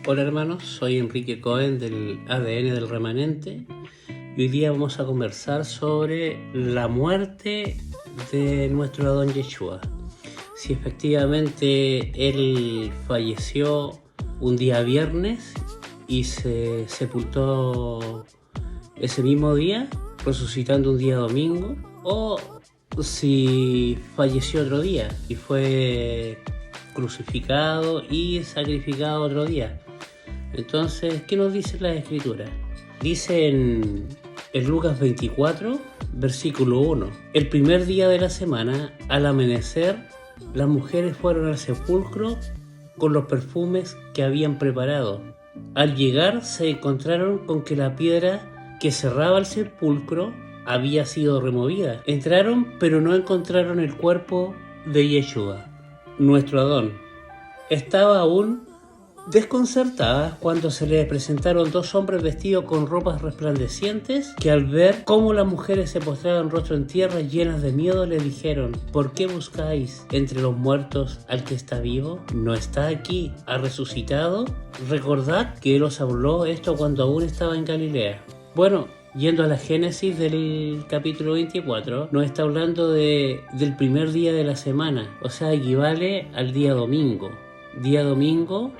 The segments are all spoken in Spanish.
Hola hermanos, soy Enrique Cohen del ADN del Remanente y hoy día vamos a conversar sobre la muerte de nuestro Adón Yeshua. Si efectivamente él falleció un día viernes y se sepultó ese mismo día, resucitando un día domingo, o si falleció otro día y fue crucificado y sacrificado otro día. Entonces, ¿qué nos dice la Escritura? Dice en Lucas 24, versículo 1: el primer día de la semana, al amanecer, las mujeres fueron al sepulcro con los perfumes que habían preparado. Al llegar se encontraron con que la piedra que cerraba el sepulcro había sido removida. Entraron, pero no encontraron el cuerpo de Yeshua, nuestro Adón. Estaba aún desconcertada cuando se le presentaron dos hombres vestidos con ropas resplandecientes, que al ver cómo las mujeres se postraban rostro en tierra llenas de miedo, le dijeron: ¿por qué buscáis entre los muertos al que está vivo? ¿No está aquí? ¿Ha resucitado? Recordad que él os habló esto cuando aún estaba en Galilea. Bueno, yendo a la Génesis del capítulo 24, nos está hablando del primer día de la semana, o sea, equivale al día domingo. Día domingo,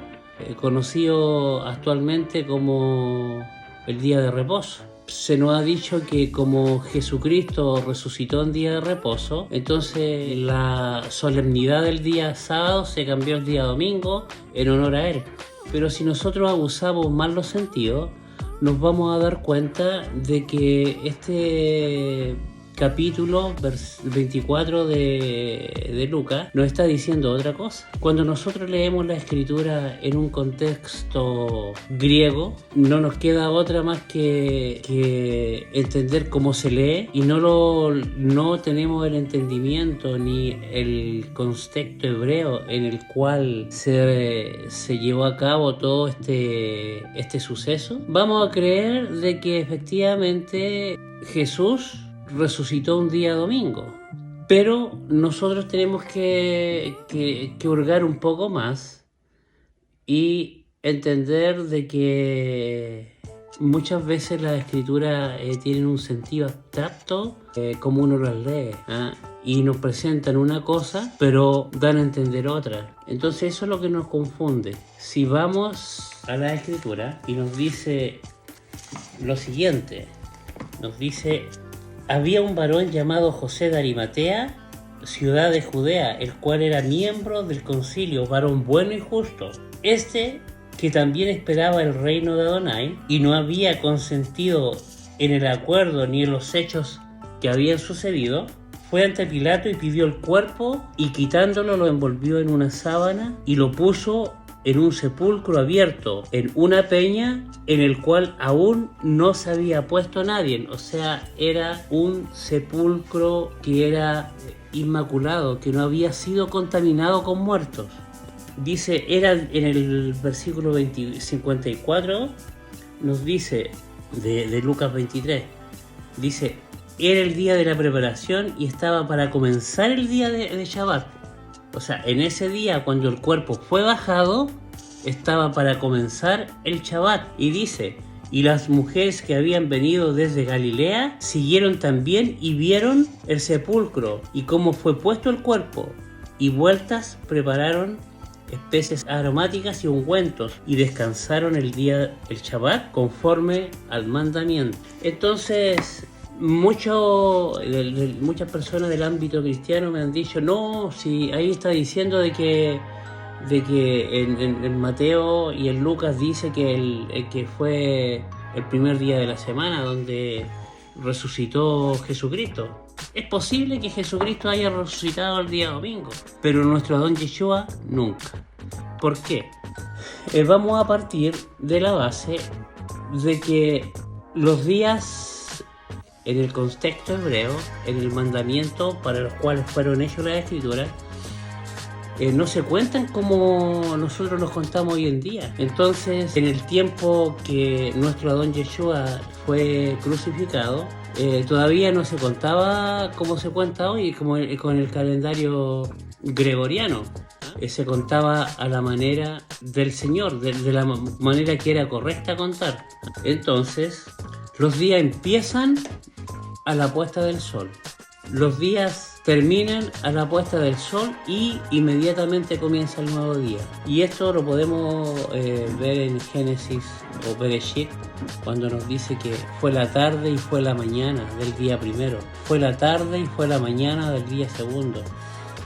conocido actualmente como el día de reposo. Se nos ha dicho que como Jesucristo resucitó en día de reposo, entonces la solemnidad del día sábado se cambió al día domingo en honor a él. Pero si nosotros abusamos mal los sentidos, nos vamos a dar cuenta de que este capítulo 24 de Lucas nos está diciendo otra cosa. Cuando nosotros leemos la Escritura en un contexto griego, no nos queda otra más que entender cómo se lee, y no tenemos el entendimiento ni el contexto hebreo en el cual se llevó a cabo todo este suceso. Vamos a creer de que efectivamente Jesús resucitó un día domingo, pero nosotros tenemos que hurgar un poco más y entender de que muchas veces las escrituras tienen un sentido abstracto, como uno las lee, y nos presentan una cosa pero dan a entender otra. Entonces eso es lo que nos confunde. Si vamos a la escritura y nos dice lo siguiente, nos dice: había un varón llamado José de Arimatea, ciudad de Judea, el cual era miembro del concilio, varón bueno y justo. Este, que también esperaba el reino de Adonai, y no había consentido en el acuerdo ni en los hechos que habían sucedido, fue ante Pilato y pidió el cuerpo, y quitándolo lo envolvió en una sábana y lo puso en un sepulcro abierto, en una peña en el cual aún no se había puesto nadie. O sea, era un sepulcro que era inmaculado, que no había sido contaminado con muertos. Dice, era en el versículo 54, nos dice, de Lucas 23, dice: era el día de la preparación y estaba para comenzar el día de Shabbat. O sea, en ese día, cuando el cuerpo fue bajado, estaba para comenzar el Shabbat. Y dice: y las mujeres que habían venido desde Galilea siguieron también y vieron el sepulcro y cómo fue puesto el cuerpo, y vueltas prepararon especies aromáticas y ungüentos, y descansaron el día, el Shabbat, conforme al mandamiento. Entonces, muchas personas del ámbito cristiano me han dicho: no, si ahí está diciendo de que en Mateo y en Lucas dice que fue el primer día de la semana donde resucitó Jesucristo. Es posible que Jesucristo haya resucitado el día domingo, pero nuestro Adón Yeshua nunca. ¿Por qué? Vamos a partir de la base de que los días en el contexto hebreo, en el mandamiento para los cuales fueron hechos las escrituras, no se cuentan como nosotros los contamos hoy en día. Entonces, en el tiempo que nuestro Adón Yeshua fue crucificado, todavía no se contaba como se cuenta hoy, como con el calendario gregoriano. se contaba a la manera del Señor, de la manera que era correcta contar. Entonces, los días empiezan a la puesta del sol. Los días terminan a la puesta del sol y inmediatamente comienza el nuevo día. Y esto lo podemos ver en Génesis o Bereshit, cuando nos dice que fue la tarde y fue la mañana del día primero. Fue la tarde y fue la mañana del día segundo.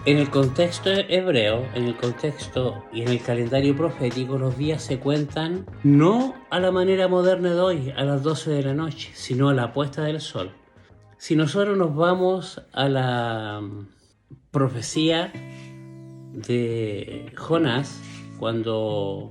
En el contexto hebreo, en el contexto y en el calendario profético, los días se cuentan no a la manera moderna de hoy, a las 12 de la noche, sino a la puesta del sol. Si nosotros nos vamos a la profecía de Jonás, cuando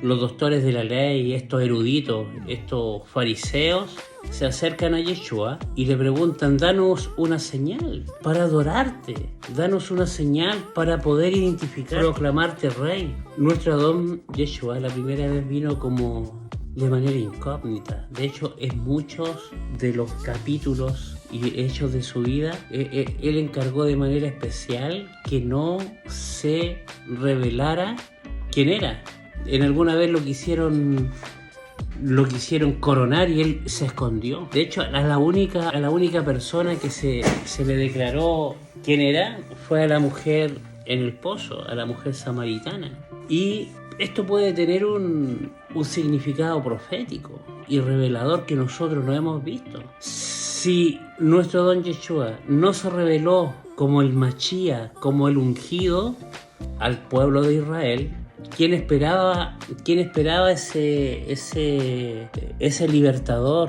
los doctores de la ley, estos eruditos, estos fariseos, se acercan a Yeshua y le preguntan: danos una señal para adorarte, danos una señal para poder identificar, proclamarte rey. Nuestro Adón Yeshua la primera vez vino como de manera incógnita. De hecho, en muchos de los capítulos y hechos de su vida, él encargó de manera especial que no se revelara quién era. En alguna vez lo quisieron coronar y él se escondió. De hecho, a la única persona que se le declaró quién era fue a la mujer en el pozo, a la mujer samaritana. Y esto puede tener un significado profético y revelador que nosotros no hemos visto. Si nuestro Don Yeshua no se reveló como el Mashiach, como el ungido al pueblo de Israel, ¿quién esperaba ese libertador,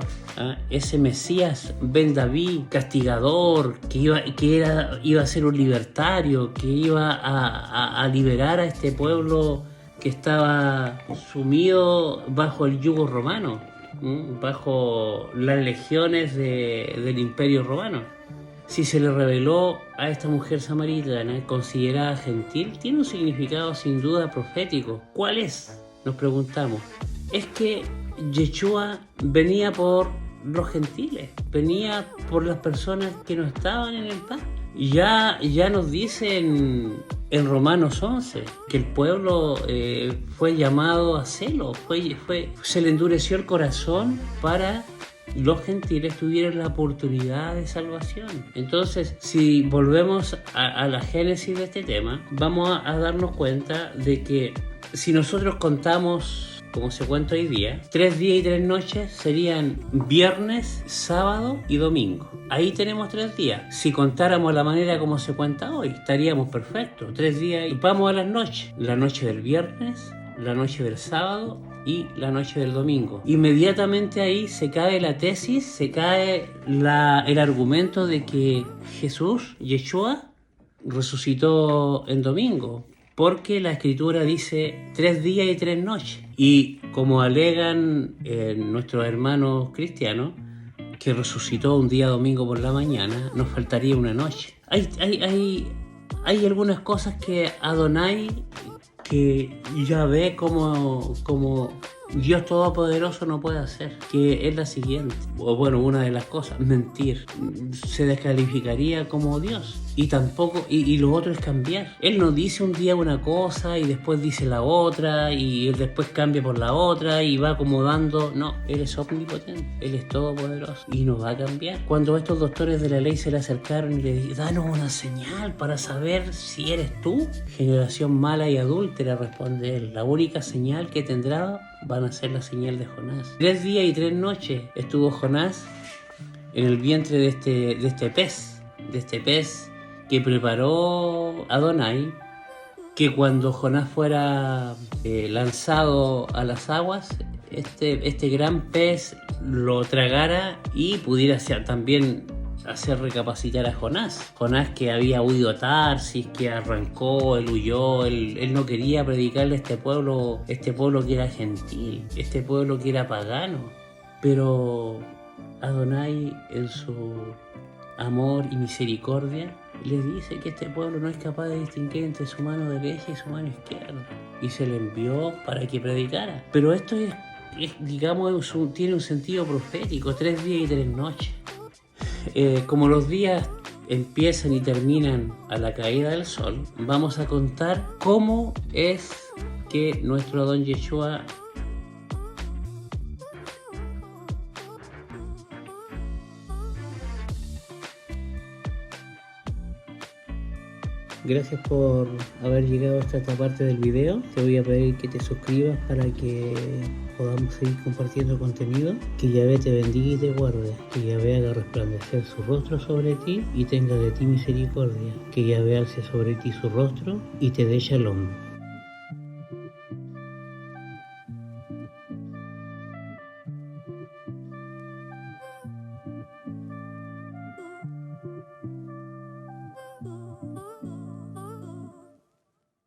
ese Mesías Ben David, castigador, que iba a ser un libertario, que iba a liberar a este pueblo que estaba sumido bajo el yugo romano, bajo las legiones del Imperio Romano? Si se le reveló a esta mujer samaritana, considerada gentil, tiene un significado sin duda profético. ¿Cuál es? Nos preguntamos. Es que Yeshua venía por los gentiles, venía por las personas que no estaban en el pacto. Ya nos dicen en Romanos 11 que el pueblo fue llamado a celo, se le endureció el corazón para los gentiles tuvieron la oportunidad de salvación. Entonces, si volvemos a la génesis de este tema, vamos a darnos cuenta de que si nosotros contamos, como se cuenta hoy día, 3 días y 3 noches serían viernes, sábado y domingo. Ahí tenemos 3 días. Si contáramos la manera como se cuenta hoy, estaríamos perfectos. 3 días y vamos a las noches. La noche del viernes, la noche del sábado y la noche del domingo. Inmediatamente ahí se cae la tesis, se cae el argumento de que Jesús, Yeshua, resucitó en domingo, porque la escritura dice 3 días y 3 noches. Y como alegan nuestros hermanos cristianos, que resucitó un día domingo por la mañana, nos faltaría una noche. Hay algunas cosas que Adonai, que ya ve como Dios Todopoderoso no puede hacer, que es la siguiente, o bueno, una de las cosas: mentir. Se descalificaría como Dios. Y tampoco, y lo otro es cambiar. Él no dice un día una cosa y después dice la otra y él después cambia por la otra y va acomodando. No, Él es omnipotente, Él es todopoderoso y no va a cambiar. Cuando estos doctores de la ley se le acercaron y le dijeron: danos una señal para saber si eres tú, generación mala y adúltera, responde él, la única señal que tendrá van a ser la señal de Jonás. 3 días y 3 noches estuvo Jonás en el vientre de este pez que preparó Adonai, que cuando Jonás fuera lanzado a las aguas, este gran pez lo tragara y pudiera también hacer recapacitar a Jonás. Jonás, que había huido a Tarsis, que arrancó, él huyó, él no quería predicarle a este pueblo que era gentil, este pueblo que era pagano. Pero Adonai, en su amor y misericordia, le dice que este pueblo no es capaz de distinguir entre su mano derecha y su mano izquierda, y se le envió para que predicara. Pero esto tiene un sentido profético: 3 días y 3 noches. Como los días empiezan y terminan a la caída del sol, vamos a contar cómo es que nuestro Adón Yeshua Gracias por haber llegado hasta esta parte del video. Te voy a pedir que te suscribas para que podamos seguir compartiendo contenido. Que Yahvé te bendiga y te guarde. Que Yahvé haga resplandecer su rostro sobre ti y tenga de ti misericordia. Que Yahvé alce sobre ti su rostro y te dé shalom.